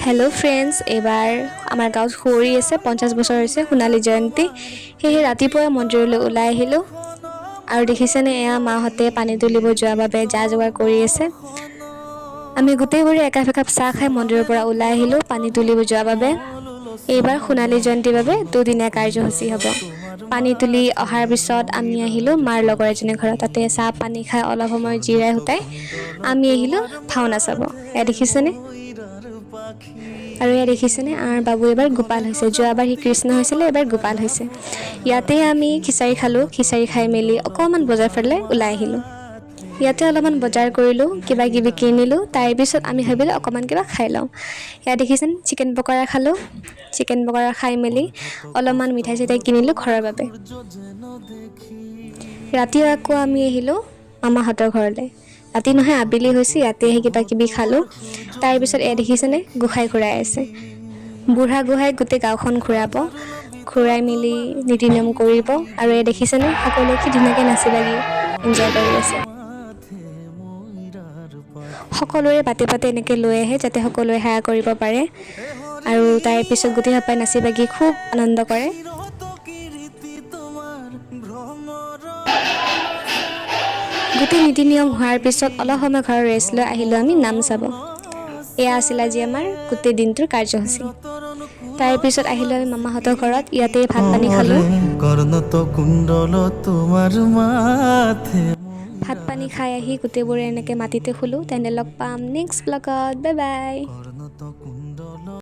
Hello' friends, এইবাৰ আমাৰ গাঁৱত সুঁৱৰি আছে 50 বছৰ হৈছে সোণালী জয়ন্তী। সেয়েহে ৰাতিপুৱাই মন্দিৰলৈ ওলাই আহিলোঁ আৰু দেখিছেনে এয়া মাহঁতে পানী তুলিব যোৱাৰ বাবে যা যোগাৰ কৰি আছে। আমি গোটেইবোৰে একাপ একাপ চাহ খাই মন্দিৰৰ পৰা ওলাই আহিলোঁ পানী তুলিব যোৱাৰ বাবে। এইবাৰ সোণালী জয়ন্তীৰ বাবে দুদিনীয়া কাৰ্যসূচী হ'ব। পানী তুলি অহাৰ পিছত আমি আহিলোঁ মাৰ লগৰ এজনীৰ ঘৰত। তাতে চাহ পানী খাই অলপ সময় জিৰাই হোতাই আমি আহিলোঁ ভাওনা চাব। এয়া দেখিছেনে? আৰু এয়া দেখিছেনে আমাৰ বাবু এইবাৰ গোপাল হৈছে। যোৱাবাৰ সি কৃষ্ণ হৈছিলে, এইবাৰ গোপাল হৈছে। ইয়াতে আমি খিচাৰি খালোঁ। খিচাৰি খাই মেলি অকণমান বজাৰ ফালে ওলাই আহিলোঁ। ইয়াতে অলপমান বজাৰ কৰিলোঁ, কিবা কিবি কিনিলোঁ। তাৰপিছত আমি ভাবিলোঁ অকণমান কিবা খাই লওঁ। ইয়াত দেখিছেনে চিকেন পকৰা খালোঁ। চিকেন পকৰা খাই মেলি অলপমান মিঠাই চিঠাই কিনিলোঁ ঘৰৰ বাবে। ৰাতি আকৌ আমি আহিলোঁ মামাহঁতৰ ঘৰলৈ। ৰাতি নহয় আবেলি হৈছে, ইয়াতে আহি কিবা কিবি খালোঁ। তাৰপিছত এয়া দেখিছেনে গোসাঁই ঘূৰাই আছে। বুঢ়া গোসাঁই গোটেই গাঁওখন ঘূৰাব, ঘূৰাই মেলি নীতি নিয়ম কৰিব। আৰু এয়া দেখিছেনে সকলোৱে কি ধুনীয়াকৈ নাচি বাগি এনজয় কৰি আছে। সকলোৰে বাটে বাটে এনেকৈ লৈ আহে যাতে সকলোৱে সেৱা কৰিব পাৰে। আৰু তাৰপিছত গোটেই সোপাই নাচি বাগি খুব আনন্দ কৰে। গোটেই নীতি নিয়ম হোৱাৰ পিছত অলপ সময় ঘৰৰ ৰেষ্ট লৈ আহিলোঁ আমি নাম চাব। এয়া আছিল আজি আমাৰ গোটেই দিনটোৰ কাৰ্যসূচী। তাৰপিছত আহিলোঁ আমি মামাহঁতৰ ঘৰত। ইয়াতে ভাত পানী খালোঁ। ভাত পানী খাই আহি গোটেইবোৰে এনেকৈ মাটিতে শুলোঁ। তেন্তে লগ পাম নেক্সট ব্লগত। Bye bye.